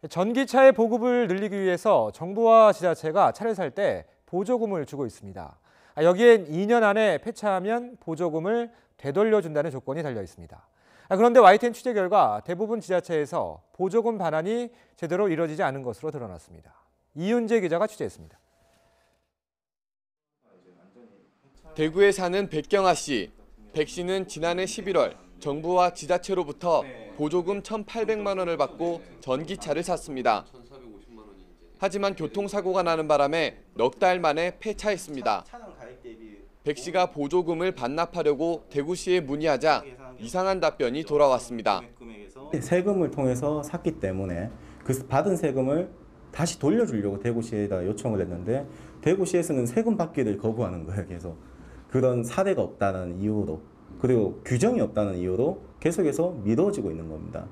전기차의 보급을 늘리기 위해서 정부와 지자체가 차를 살 때 보조금을 주고 있습니다. 여기엔 2년 안에 폐차하면 보조금을 되돌려준다는 조건이 달려 있습니다. 그런데 YTN 취재 결과 대부분 지자체에서 보조금 반환이 제대로 이루어지지 않은 것으로 드러났습니다. 이윤재 기자가 취재했습니다. 대구에 사는 백경아 씨. 백 씨는 지난해 11월 정부와 지자체로부터 보조금 1,800만 원을 받고 전기차를 샀습니다. 하지만 교통사고가 나는 바람에 넉 달 만에 폐차했습니다. 백 씨가 보조금을 반납하려고 대구시에 문의하자 이상한 답변이 돌아왔습니다. 세금을 통해서 샀기 때문에 그 받은 세금을 다시 돌려주려고 대구시에다 요청을 했는데 대구시에서는 세금 받기를 거부하는 거예요. 계속 그런 사례가 없다는 이유로 그리고 규정이 없다는 이유로 계속해서 미뤄지고 있는 겁니다.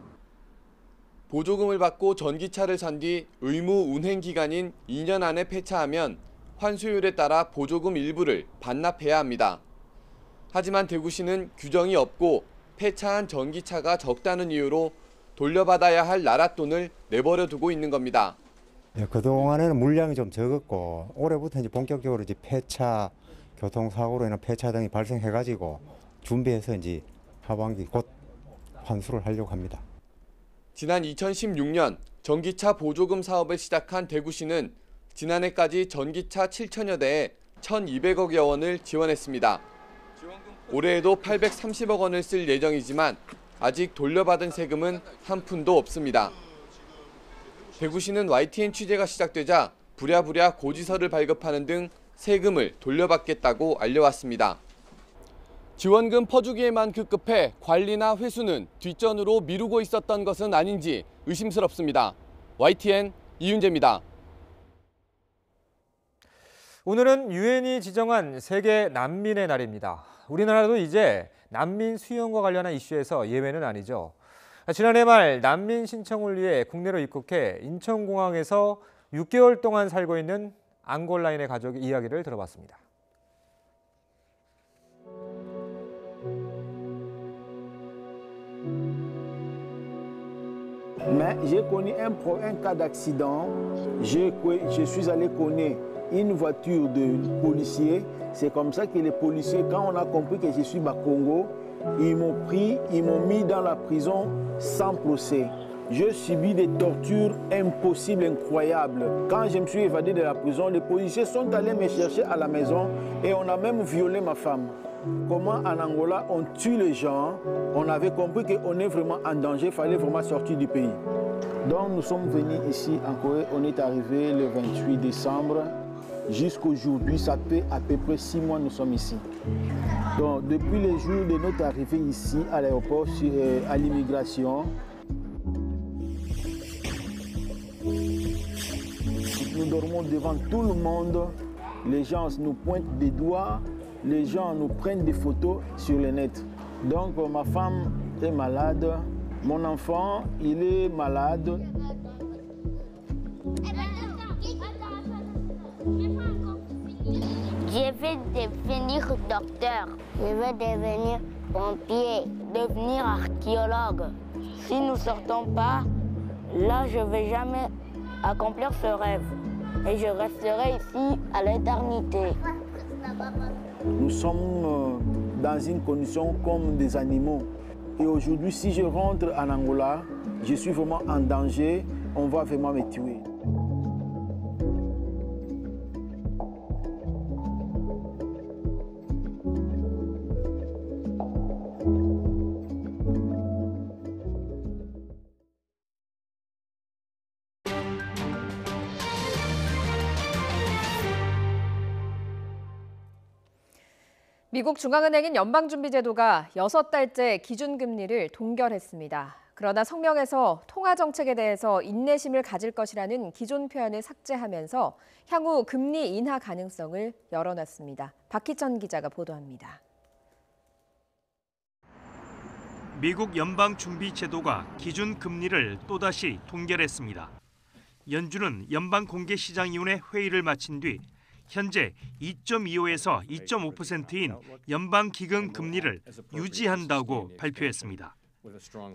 보조금을 받고 전기차를 산 뒤 의무 운행 기간인 2년 안에 폐차하면 환수율에 따라 보조금 일부를 반납해야 합니다. 하지만 대구시는 규정이 없고 폐차한 전기차가 적다는 이유로 돌려받아야 할 나랏돈을 내버려 두고 있는 겁니다. 그동안에는 물량이 좀 적었고 올해부터 이제 본격적으로 이제 폐차, 교통사고로 인한 폐차 등이 발생해가지고 준비해서 이제 하반기 곧 환수를 하려고 합니다. 지난 2016년 전기차 보조금 사업을 시작한 대구시는 지난해까지 전기차 7천여 대에 1,200억여 원을 지원했습니다. 올해에도 830억 원을 쓸 예정이지만 아직 돌려받은 세금은 한 푼도 없습니다. 대구시는 YTN 취재가 시작되자 부랴부랴 고지서를 발급하는 등 세금을 돌려받겠다고 알려왔습니다. 지원금 퍼주기에만 급급해 관리나 회수는 뒷전으로 미루고 있었던 것은 아닌지 의심스럽습니다. YTN 이윤재입니다. 오늘은 유엔이 지정한 세계 난민의 날입니다. 우리나라도 이제 난민 수용과 관련한 이슈에서 예외는 아니죠. 지난해 말 난민 신청을 위해 국내로 입국해 인천공항에서 6개월 동안 살고 있는 앙골라인의 가족의 이야기를 들어봤습니다. Mais j'ai connu un cas d'accident. Je suis allé connaître une voiture de policiers. C'est comme ça que les policiers, quand on a compris que je suis au Congo, ils m'ont pris, ils m'ont mis dans la prison sans procès. Je subis des tortures impossibles, incroyables. Quand je me suis évadé de la prison, les policiers sont allés me chercher à la maison et on a même violé ma femme. Comment en Angola on tue les gens, on avait compris qu'on est vraiment en danger, il fallait vraiment sortir du pays. Donc nous sommes venus ici en Corée, on est arrivé le 28 décembre. Jusqu'aujourd'hui, ça fait à peu près 6 mois que nous sommes ici. Donc depuis le jour de notre arrivée ici à l'aéroport, à l'immigration, nous dormons devant tout le monde, les gens nous pointent des doigts, les gens nous prennent des photos sur le net. Donc ma femme est malade, mon enfant il est malade. Je vais devenir docteur, je vais devenir pompier, devenir archéologue. Si nous ne sortons pas, là je ne vais jamais accomplir ce rêve et je resterai ici à l'éternité. Nous sommes dans une condition comme des animaux. Et aujourd'hui, si je rentre en Angola, je suis vraiment en danger, on va vraiment me tuer. 미국 중앙은행인 연방준비제도가 6달째 기준금리를 동결했습니다. 그러나 성명에서 통화정책에 대해서 인내심을 가질 것이라는 기존 표현을 삭제하면서 향후 금리 인하 가능성을 열어놨습니다. 박희천 기자가 보도합니다. 미국 연방준비제도가 기준금리를 또다시 동결했습니다. 연준은 연방공개시장위원회 회의를 마친 뒤 현재 2.25에서 2.5%인 연방기금 금리를 유지한다고 발표했습니다.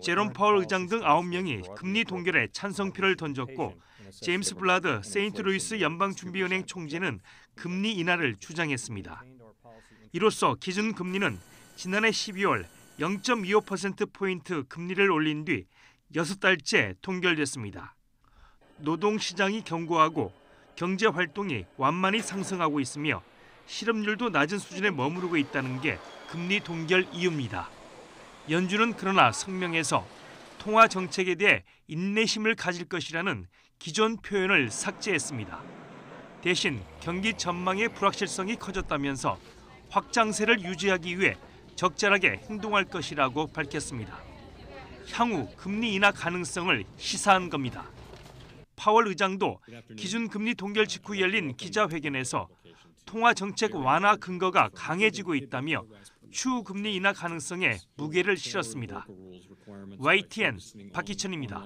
제롬 파월 의장 등 9명이 금리 동결에 찬성표를 던졌고 제임스 블라드 세인트루이스 연방준비은행 총재는 금리 인하를 주장했습니다. 이로써 기준금리는 지난해 12월 0.25%포인트 금리를 올린 뒤 6달째 동결됐습니다. 노동시장이 견고하고 경제 활동이 완만히 상승하고 있으며 실업률도 낮은 수준에 머무르고 있다는 게 금리 동결 이유입니다. 연준은 그러나 성명에서 통화 정책에 대해 인내심을 가질 것이라는 기존 표현을 삭제했습니다. 대신 경기 전망의 불확실성이 커졌다면서 확장세를 유지하기 위해 적절하게 행동할 것이라고 밝혔습니다. 향후 금리 인하 가능성을 시사한 겁니다. 파월 의장도 기준금리 동결 직후 열린 기자회견에서 통화정책 완화 근거가 강해지고 있다며 추후 금리 인하 가능성에 무게를 실었습니다. YTN 박희천입니다.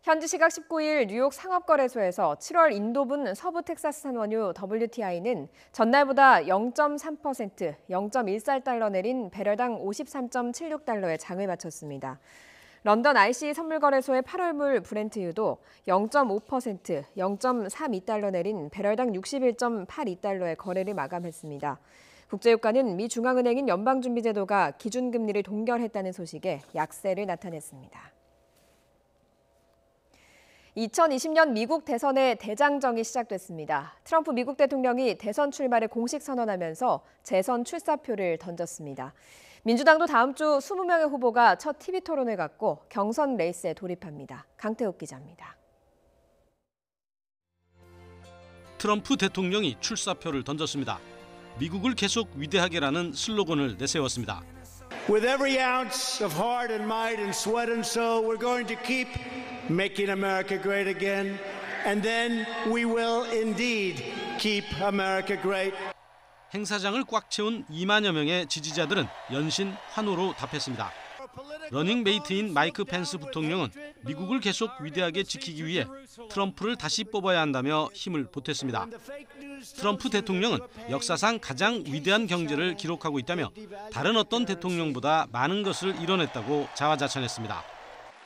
현지 시각 19일 뉴욕 상업거래소에서 7월 인도분 서부 텍사스산 원유 WTI는 전날보다 0.3%, 0.14달러 내린 배럴당 53.76달러에 장을 마쳤습니다. 런던 IC 선물거래소의 8월물 브렌트유도 0.5%, 0.32달러 내린 배럴당 61.82달러의 거래를 마감했습니다. 국제유가는 미 중앙은행인 연방준비제도가 기준금리를 동결했다는 소식에 약세를 나타냈습니다. 2020년 미국 대선의 대장정이 시작됐습니다. 트럼프 미국 대통령이 대선 출마를 공식 선언하면서 재선 출사표를 던졌습니다. 민주당도 다음 주 20명의 후보가 첫 TV 토론을 갖고 경선 레이스에 돌입합니다. 강태욱 기자입니다. 트럼프 대통령이 출사표를 던졌습니다. 미국을 계속 위대하게라는 슬로건을 내세웠습니다. With every ounce of heart and might and sweat and soul, we're going to keep making America great again, and then we will indeed keep America great. 행사장을 꽉 채운 2만여 명의 지지자들은 연신 환호로 답했습니다. 러닝메이트인 마이크 펜스 부통령은 미국을 계속 위대하게 지키기 위해 트럼프를 다시 뽑아야 한다며 힘을 보탰습니다. 트럼프 대통령은 역사상 가장 위대한 경제를 기록하고 있다며 다른 어떤 대통령보다 많은 것을 이뤄냈다고 자화자찬했습니다.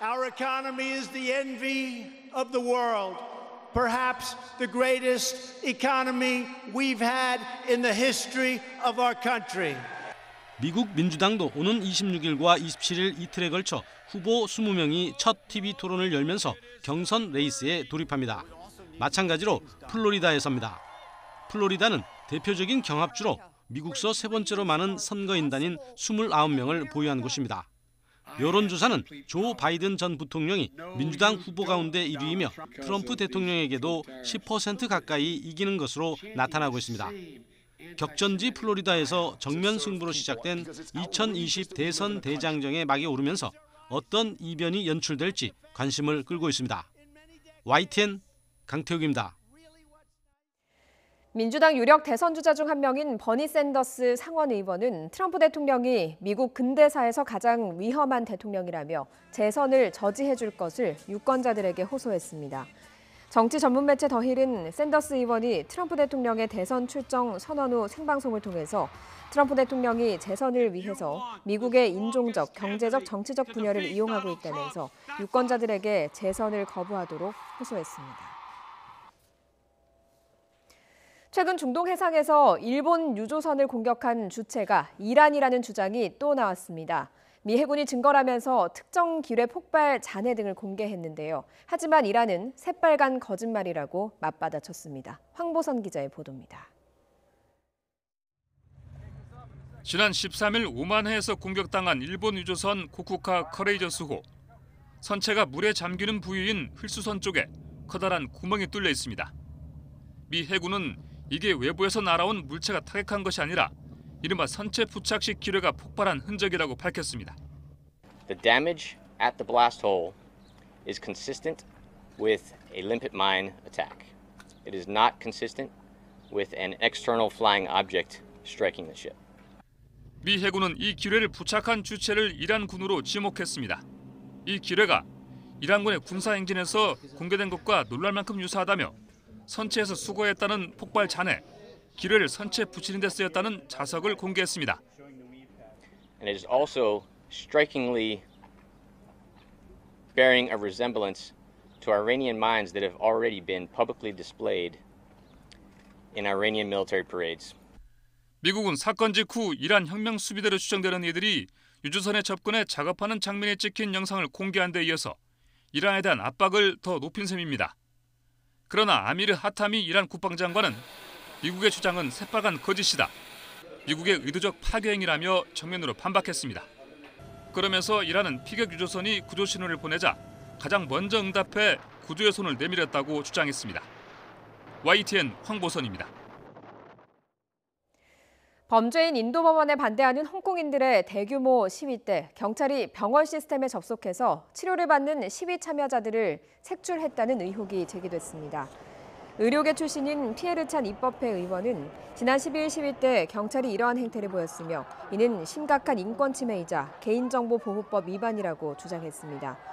Our economy is the envy of the world. Perhaps the greatest economy we've had in the history of our country. 미국 민주당도 오는 26일과 27일 이틀에 걸쳐 후보 20명이 첫 TV 토론을 열면서 경선 레이스에 돌입합니다. 마찬가지로 플로리다에서입니다. 플로리다는 대표적인 경합주로 미국서 세 번째로 많은 선거인단인 29명을 보유한 곳입니다. 여론조사는 조 바이든 전 부통령이 민주당 후보 가운데 1위이며 트럼프 대통령에게도 10% 가까이 이기는 것으로 나타나고 있습니다. 격전지 플로리다에서 정면 승부로 시작된 2020 대선 대장정의 막이 오르면서 어떤 이변이 연출될지 관심을 끌고 있습니다. YTN 강태욱입니다. 민주당 유력 대선 주자 중 한 명인 버니 샌더스 상원 의원은 트럼프 대통령이 미국 근대사에서 가장 위험한 대통령이라며 재선을 저지해 줄 것을 유권자들에게 호소했습니다. 정치 전문 매체 더힐은 샌더스 의원이 트럼프 대통령의 대선 출정 선언 후 생방송을 통해서 트럼프 대통령이 재선을 위해서 미국의 인종적, 경제적, 정치적 분열을 이용하고 있다면서 유권자들에게 재선을 거부하도록 호소했습니다. 최근 중동 해상에서 일본 유조선을 공격한 주체가 이란이라는 주장이 또 나왔습니다. 미 해군이 증거라면서 특정 기뢰 폭발 잔해 등을 공개했는데요. 하지만 이란은 새빨간 거짓말이라고 맞받아쳤습니다. 황보선 기자의 보도입니다. 지난 13일 오만해에서 공격당한 일본 유조선 코쿠카 커레이저스호. 선체가 물에 잠기는 부위인 흘수선 쪽에 커다란 구멍이 뚫려 있습니다. 미 해군은 이게 외부에서 날아온 물체가 타격한 것이 아니라 이른바 선체 부착식 기뢰가 폭발한 흔적이라고 밝혔습니다. The damage at the blast hole is consistent with a limpet mine attack. It is not consistent with an external flying object striking the ship. 미 해군은 이 기뢰를 부착한 주체를 이란군으로 지목했습니다. 이 기뢰가 이란군의 군사 엔진에서 공개된 것과 놀랄 만큼 유사하다며 선체에서 수거했다는 폭발 잔해, 기뢰를 선체에 붙이는 데 쓰였다는 자석을 공개했습니다. And it is also strikingly bearing a resemblance to Iranian mines that have already been publicly displayed in Iranian military parades. 미국은 사건 직후 이란 혁명 수비대로 추정되는 이들이 유조선에 접근해 작업하는 장면이 찍힌 영상을 공개한 데 이어서 이란에 대한 압박을 더 높인 셈입니다. 그러나 아미르 하타미 이란 국방장관은 미국의 주장은 새빨간 거짓이다. 미국의 의도적 파괴행위라며 정면으로 반박했습니다. 그러면서 이란은 피격 유조선이 구조 신호를 보내자 가장 먼저 응답해 구조의 손을 내밀었다고 주장했습니다. YTN 황보선입니다. 범죄인 인도 법원에 반대하는 홍콩인들의 대규모 시위 때 경찰이 병원 시스템에 접속해서 치료를 받는 시위 참여자들을 색출했다는 의혹이 제기됐습니다. 의료계 출신인 피에르찬 입법회 의원은 지난 12일 시위 때 경찰이 이러한 행태를 보였으며 이는 심각한 인권 침해이자 개인정보보호법 위반이라고 주장했습니다.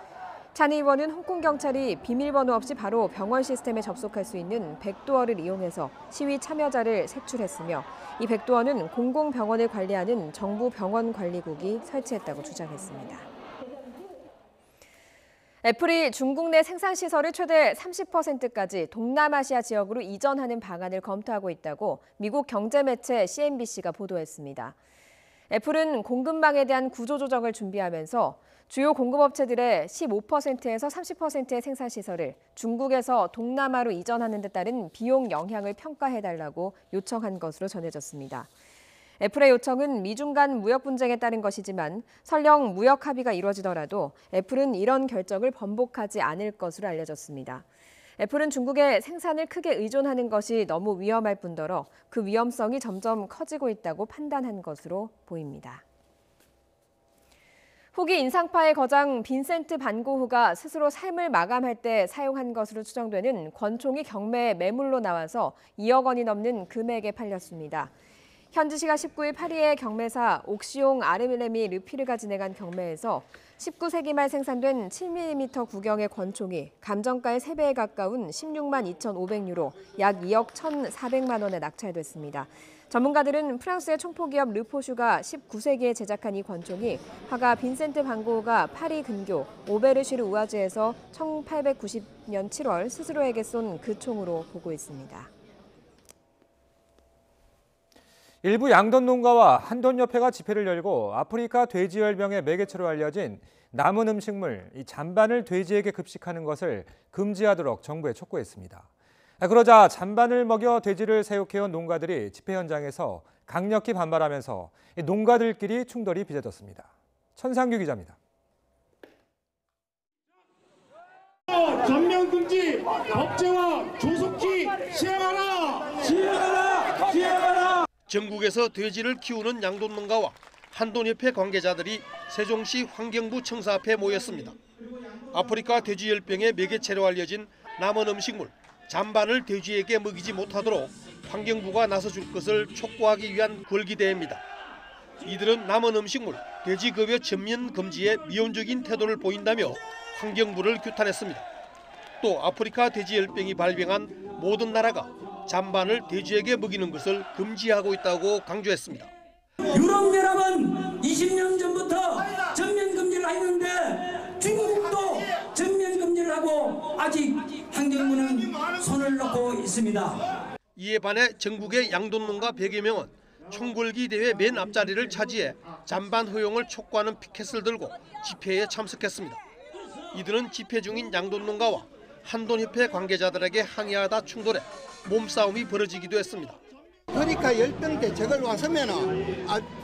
찬 의원은 홍콩 경찰이 비밀번호 없이 바로 병원 시스템에 접속할 수 있는 백도어를 이용해서 시위 참여자를 색출했으며 이 백도어는 공공병원을 관리하는 정부 병원관리국이 설치했다고 주장했습니다. 애플이 중국 내 생산시설을 최대 30%까지 동남아시아 지역으로 이전하는 방안을 검토하고 있다고 미국 경제매체 CNBC가 보도했습니다. 애플은 공급망에 대한 구조조정을 준비하면서 주요 공급업체들의 15%에서 30%의 생산시설을 중국에서 동남아로 이전하는 데 따른 비용 영향을 평가해달라고 요청한 것으로 전해졌습니다. 애플의 요청은 미중 간 무역 분쟁에 따른 것이지만 설령 무역 합의가 이루어지더라도 애플은 이런 결정을 번복하지 않을 것으로 알려졌습니다. 애플은 중국의 생산을 크게 의존하는 것이 너무 위험할 뿐더러 그 위험성이 점점 커지고 있다고 판단한 것으로 보입니다. 후기 인상파의 거장 빈센트 반 고흐가 스스로 삶을 마감할 때 사용한 것으로 추정되는 권총이 경매에 매물로 나와서 2억 원이 넘는 금액에 팔렸습니다. 현지 시각 19일 파리의 경매사 옥시옹 아르레미 르피르가 진행한 경매에서 19세기 말 생산된 7mm 구경의 권총이 감정가의 3배에 가까운 16만 2,500유로, 약 2억 1,400만 원에 낙찰됐습니다. 전문가들은 프랑스의 총포기업 르포슈가 19세기에 제작한 이 권총이 화가 빈센트 반 고흐가 파리 근교 오베르시르 우아즈에서 1890년 7월 스스로에게 쏜 그 총으로 보고 있습니다. 일부 양돈 농가와 한돈협회가 집회를 열고 아프리카 돼지열병의 매개체로 알려진 남은 음식물 잔반을 돼지에게 급식하는 것을 금지하도록 정부에 촉구했습니다. 그러자 잔반을 먹여 돼지를 사육해온 농가들이 집회 현장에서 강력히 반발하면서 농가들끼리 충돌이 빚어졌습니다. 천상규 기자입니다. 전면 금지, 법제화, 조속히 시행하라! 시행하라! 시행하라! 전국에서 돼지를 키우는 양돈농가와 한돈협회 관계자들이 세종시 환경부 청사 앞에 모였습니다. 아프리카 돼지열병의 매개체로 알려진 남은 음식물 잔반을 돼지에게 먹이지 못하도록 환경부가 나서줄 것을 촉구하기 위한 걸기대회입니다. 이들은 남은 음식물 돼지급여 전면 금지에 미온적인 태도를 보인다며 환경부를 규탄했습니다. 또 아프리카 돼지열병이 발병한 모든 나라가 잔반을 돼지에게 먹이는 것을 금지하고 있다고 강조했습니다. 유럽연합은 20년 전부터 전면 금지를 했는데 중국도 전면 금지를 하고 아직 환경부는 손을 놓고 있습니다. 이에 반해 전국의 양돈농가 100여 명은 총궐기 대회 맨 앞자리를 차지해 잔반 허용을 촉구하는 피켓을 들고 집회에 참석했습니다. 이들은 집회 중인 양돈농가와 한돈협회 관계자들에게 항의하다 충돌해 몸싸움이 벌어지기도 했습니다. 허리카 열병 대책을 왔으면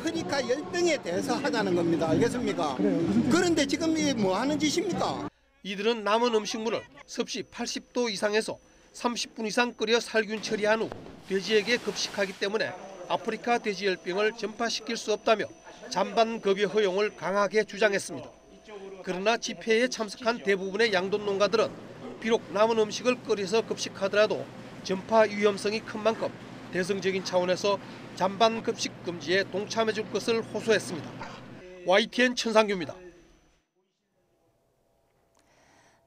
허리카 열병에 대해서 하자는 겁니다. 알겠습니까? 그런데 지금 이게 뭐 하는 짓입니까? 이들은 남은 음식물을 섭씨 80도 이상에서 30분 이상 끓여 살균 처리한 후 돼지에게 급식하기 때문에 아프리카 돼지열병을 전파시킬 수 없다며 잔반급여 허용을 강하게 주장했습니다. 그러나 집회에 참석한 대부분의 양돈 농가들은 비록 남은 음식을 끓여서 급식하더라도 전파 위험성이 큰 만큼 대승적인 차원에서 잔반 급식 금지에 동참해 줄 것을 호소했습니다. YTN 천상규입니다.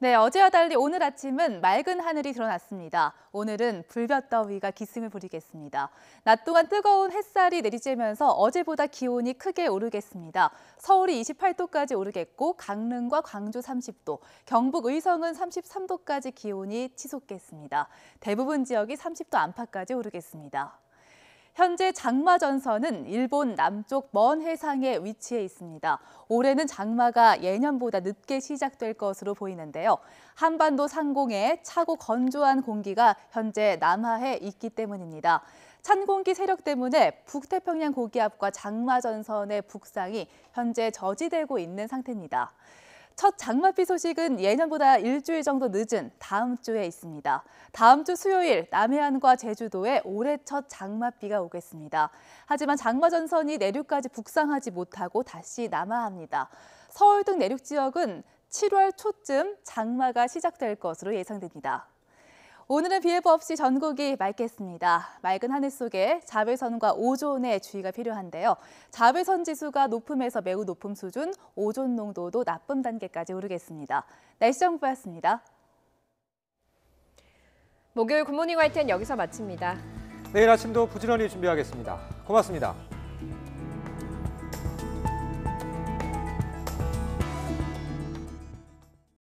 네, 어제와 달리 오늘 아침은 맑은 하늘이 드러났습니다. 오늘은 불볕더위가 기승을 부리겠습니다. 낮 동안 뜨거운 햇살이 내리쬐면서 어제보다 기온이 크게 오르겠습니다. 서울이 28도까지 오르겠고 강릉과 광주 30도, 경북 의성은 33도까지 기온이 치솟겠습니다. 대부분 지역이 30도 안팎까지 오르겠습니다. 현재 장마 전선은 일본 남쪽 먼 해상에 위치해 있습니다. 올해는 장마가 예년보다 늦게 시작될 것으로 보이는데요. 한반도 상공에 차고 건조한 공기가 현재 남하해 있기 때문입니다. 찬 공기 세력 때문에 북태평양 고기압과 장마 전선의 북상이 현재 저지되고 있는 상태입니다. 첫 장맛비 소식은 예년보다 일주일 정도 늦은 다음 주에 있습니다. 다음 주 수요일 남해안과 제주도에 올해 첫 장맛비가 오겠습니다. 하지만 장마 전선이 내륙까지 북상하지 못하고 다시 남하합니다. 서울 등 내륙 지역은 7월 초쯤 장마가 시작될 것으로 예상됩니다. 오늘은 비 예보 없이 전국이 맑겠습니다. 맑은 하늘 속에 자외선과 오존에 주의가 필요한데요. 자외선 지수가 높음에서 매우 높음 수준, 오존 농도도 나쁨 단계까지 오르겠습니다. 날씨 정보였습니다. 목요일 굿모닝 YTN 여기서 마칩니다. 내일 아침도 부지런히 준비하겠습니다. 고맙습니다.